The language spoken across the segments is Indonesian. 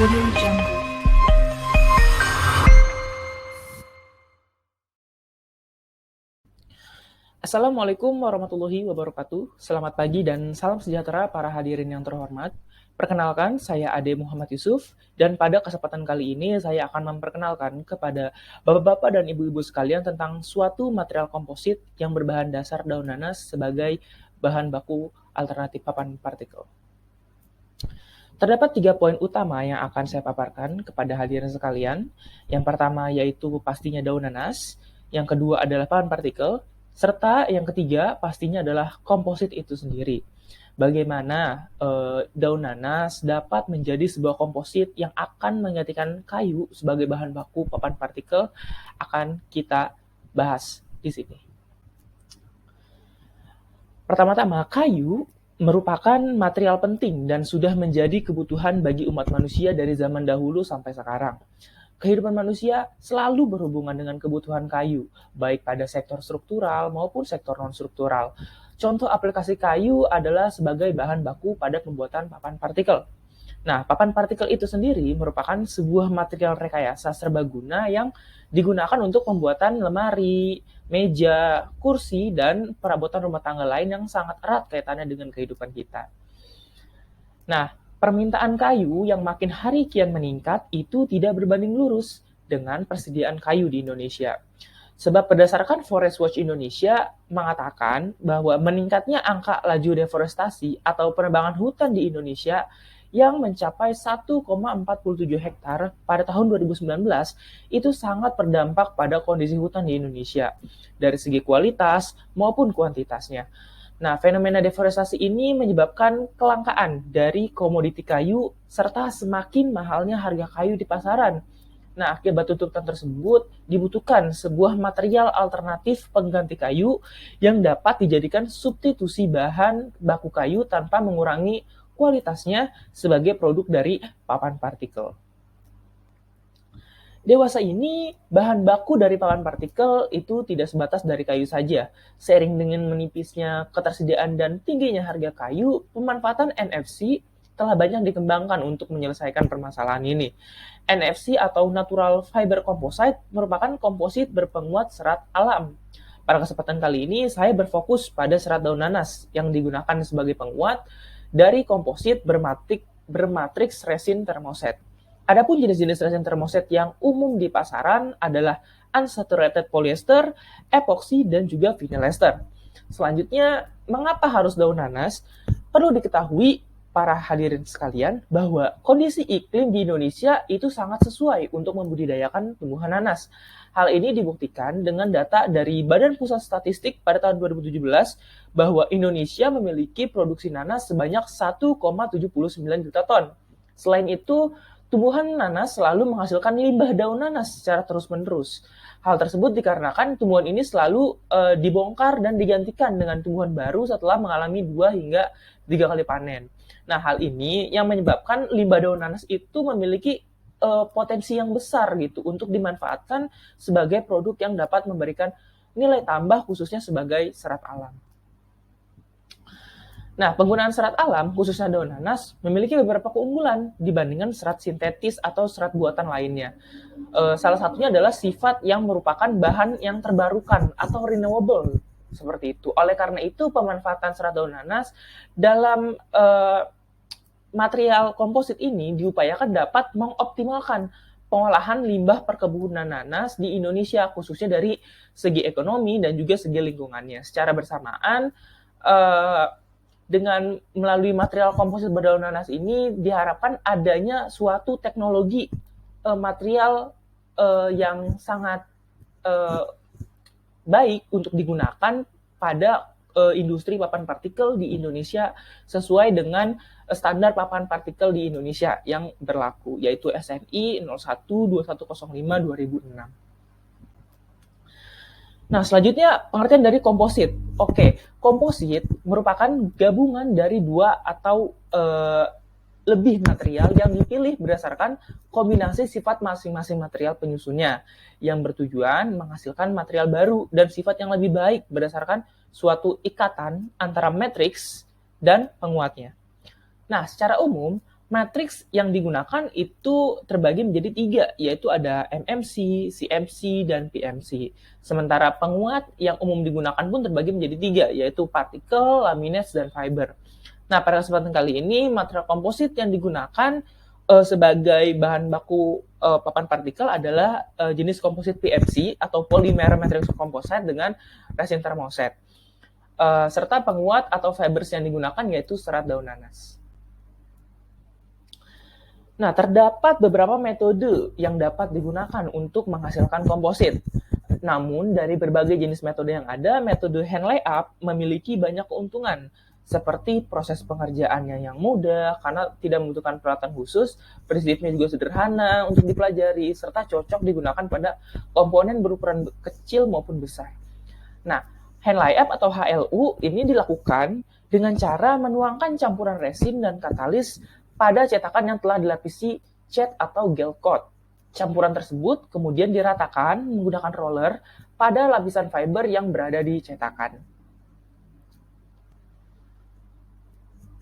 Audio Jungle. Assalamualaikum warahmatullahi wabarakatuh. Selamat pagi dan salam sejahtera para hadirin yang terhormat. Perkenalkan, saya Ade Muhammad Yusuf, dan pada kesempatan kali ini saya akan memperkenalkan kepada bapak-bapak dan ibu-ibu sekalian tentang suatu material komposit yang berbahan dasar daun nanas sebagai bahan baku alternatif papan partikel. Terdapat 3 poin utama yang akan saya paparkan kepada hadirin sekalian. Yang pertama yaitu pastinya daun nanas, yang kedua adalah papan partikel, serta yang ketiga pastinya adalah komposit itu sendiri. Bagaimana daun nanas dapat menjadi sebuah komposit yang akan menggantikan kayu sebagai bahan baku papan partikel akan kita bahas di sini. Pertama-tama, kayu merupakan material penting dan sudah menjadi kebutuhan bagi umat manusia dari zaman dahulu sampai sekarang. Kehidupan manusia selalu berhubungan dengan kebutuhan kayu, baik pada sektor struktural maupun sektor non-struktural. Contoh aplikasi kayu adalah sebagai bahan baku pada pembuatan papan partikel. Nah, papan partikel itu sendiri merupakan sebuah material rekayasa serbaguna yang digunakan untuk pembuatan lemari, meja, kursi, dan perabotan rumah tangga lain yang sangat erat kaitannya dengan kehidupan kita. Nah, permintaan kayu yang makin hari kian meningkat itu tidak berbanding lurus dengan persediaan kayu di Indonesia. Sebab berdasarkan Forest Watch Indonesia mengatakan bahwa meningkatnya angka laju deforestasi atau penebangan hutan di Indonesia yang mencapai 1,47 hektar pada tahun 2019 itu sangat berdampak pada kondisi hutan di Indonesia dari segi kualitas maupun kuantitasnya. Nah, fenomena deforestasi ini menyebabkan kelangkaan dari komoditi kayu serta semakin mahalnya harga kayu di pasaran. Nah, akibat tuntutan tersebut dibutuhkan sebuah material alternatif pengganti kayu yang dapat dijadikan substitusi bahan baku kayu tanpa mengurangi kualitasnya sebagai produk dari papan partikel. Dewasa ini, bahan baku dari papan partikel itu tidak sebatas dari kayu saja. Seiring dengan menipisnya ketersediaan dan tingginya harga kayu, pemanfaatan NFC telah banyak dikembangkan untuk menyelesaikan permasalahan ini. NFC atau Natural Fiber Composite merupakan komposit berpenguat serat alam. Pada kesempatan kali ini, saya berfokus pada serat daun nanas yang digunakan sebagai penguat dari komposit bermatriks resin termoset. Adapun jenis-jenis resin termoset yang umum di pasaran adalah unsaturated polyester, epoxy, dan juga vinyl ester. Selanjutnya, mengapa harus daun nanas? Perlu diketahui para hadirin sekalian bahwa kondisi iklim di Indonesia itu sangat sesuai untuk membudidayakan tumbuhan nanas. Hal ini dibuktikan dengan data dari Badan Pusat Statistik pada tahun 2017 bahwa Indonesia memiliki produksi nanas sebanyak 1,79 juta ton. Selain itu, tumbuhan nanas selalu menghasilkan limbah daun nanas secara terus-menerus. Hal tersebut dikarenakan tumbuhan ini selalu dibongkar dan digantikan dengan tumbuhan baru setelah mengalami 2 hingga 3 kali panen. Nah, hal ini yang menyebabkan limbah daun nanas itu memiliki potensi yang besar gitu untuk dimanfaatkan sebagai produk yang dapat memberikan nilai tambah khususnya sebagai serat alam. Nah, penggunaan serat alam, khususnya daun nanas, memiliki beberapa keunggulan dibandingkan serat sintetis atau serat buatan lainnya. Salah satunya adalah sifat yang merupakan bahan yang terbarukan atau renewable, seperti itu. Oleh karena itu, pemanfaatan serat daun nanas dalam material komposit ini diupayakan dapat mengoptimalkan pengolahan limbah perkebunan nanas di Indonesia, khususnya dari segi ekonomi dan juga segi lingkungannya. Secara bersamaan, dengan melalui material komposit berdaun nanas ini diharapkan adanya suatu teknologi material yang sangat baik untuk digunakan pada industri papan partikel di Indonesia sesuai dengan standar papan partikel di Indonesia yang berlaku, yaitu SNI 012105/2006. Nah, selanjutnya pengertian dari komposit. Oke, komposit merupakan gabungan dari 2 atau lebih material yang dipilih berdasarkan kombinasi sifat masing-masing material penyusunnya yang bertujuan menghasilkan material baru dan sifat yang lebih baik berdasarkan suatu ikatan antara matriks dan penguatnya. Nah, secara umum, Matriks yang digunakan itu terbagi menjadi 3, yaitu ada MMC, CMC, dan PMC. Sementara penguat yang umum digunakan pun terbagi menjadi 3, yaitu partikel, laminates, dan fiber. Nah, pada kesempatan kali ini, material komposit yang digunakan sebagai bahan baku papan partikel adalah jenis komposit PMC atau polymer matrix composite dengan resin thermoset. Serta penguat atau fibers yang digunakan yaitu serat daun nanas. Nah, terdapat beberapa metode yang dapat digunakan untuk menghasilkan komposit. Namun, dari berbagai jenis metode yang ada, metode hand layup memiliki banyak keuntungan, seperti proses pengerjaannya yang mudah karena tidak membutuhkan peralatan khusus, prinsipnya juga sederhana untuk dipelajari, serta cocok digunakan pada komponen berukuran kecil maupun besar. Nah, hand layup atau HLU ini dilakukan dengan cara menuangkan campuran resin dan katalis pada cetakan yang telah dilapisi cat atau gel coat. Campuran tersebut kemudian diratakan menggunakan roller pada lapisan fiber yang berada di cetakan.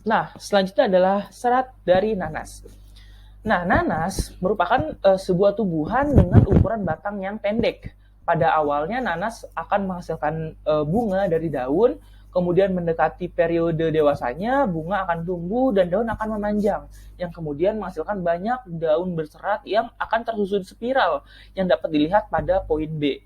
Nah, selanjutnya adalah serat dari nanas. Nah, nanas merupakan sebuah tumbuhan dengan ukuran batang yang pendek. Pada awalnya nanas akan menghasilkan bunga dari daun, kemudian mendekati periode dewasanya, bunga akan tumbuh dan daun akan memanjang, yang kemudian menghasilkan banyak daun berserat yang akan tersusun spiral, yang dapat dilihat pada poin B.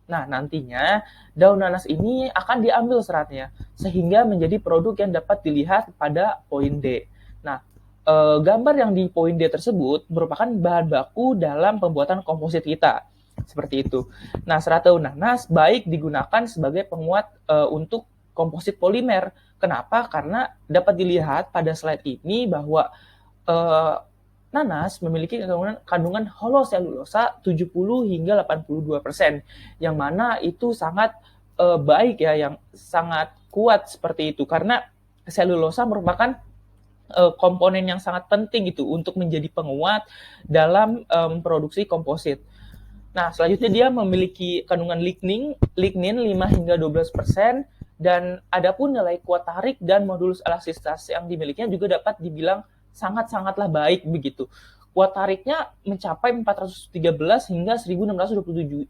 Nah, nantinya daun nanas ini akan diambil seratnya, sehingga menjadi produk yang dapat dilihat pada poin D. Nah, gambar yang di poin D tersebut merupakan bahan baku dalam pembuatan komposit kita. Seperti itu. Nah, serat daun nanas baik digunakan sebagai penguat untuk komposit polimer. Kenapa? Karena dapat dilihat pada slide ini bahwa nanas memiliki kandungan holoselulosa 70 hingga 82%, yang mana itu sangat baik ya, yang sangat kuat seperti itu. Karena selulosa merupakan komponen yang sangat penting itu untuk menjadi penguat dalam produksi komposit. Nah, selanjutnya dia memiliki kandungan lignin 5 hingga 12%, dan adapun nilai kuat tarik dan modulus elastisitas yang dimilikinya juga dapat dibilang sangat-sangatlah baik begitu. Kuat tariknya mencapai 413 hingga 1627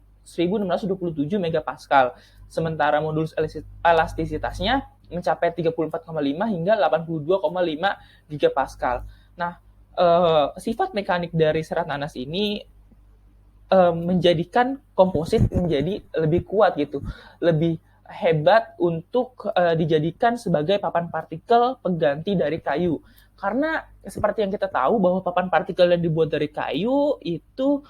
megapascal. Sementara modulus elastisitasnya mencapai 34,5 hingga 82,5 gigapascal. Nah, sifat mekanik dari serat nanas ini menjadikan komposit menjadi lebih kuat gitu, lebih hebat untuk dijadikan sebagai papan partikel pengganti dari kayu. Karena seperti yang kita tahu bahwa papan partikel yang dibuat dari kayu itu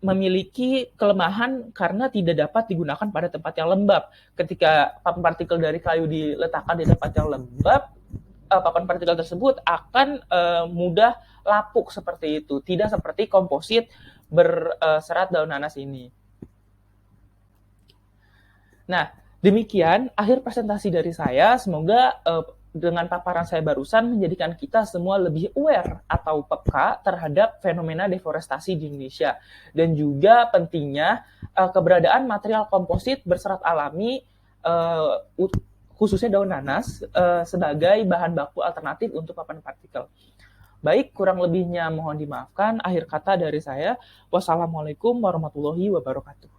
memiliki kelemahan karena tidak dapat digunakan pada tempat yang lembab. Ketika papan partikel dari kayu diletakkan di tempat yang lembab, papan partikel tersebut akan mudah lapuk seperti itu. Tidak seperti komposit berserat daun nanas ini. Nah, demikian akhir presentasi dari saya. Semoga dengan paparan saya barusan menjadikan kita semua lebih aware atau peka terhadap fenomena deforestasi di Indonesia. Dan juga pentingnya keberadaan material komposit berserat alami, khususnya daun nanas, sebagai bahan baku alternatif untuk papan partikel. Baik, kurang lebihnya mohon dimaafkan. Akhir kata dari saya, wassalamualaikum warahmatullahi wabarakatuh.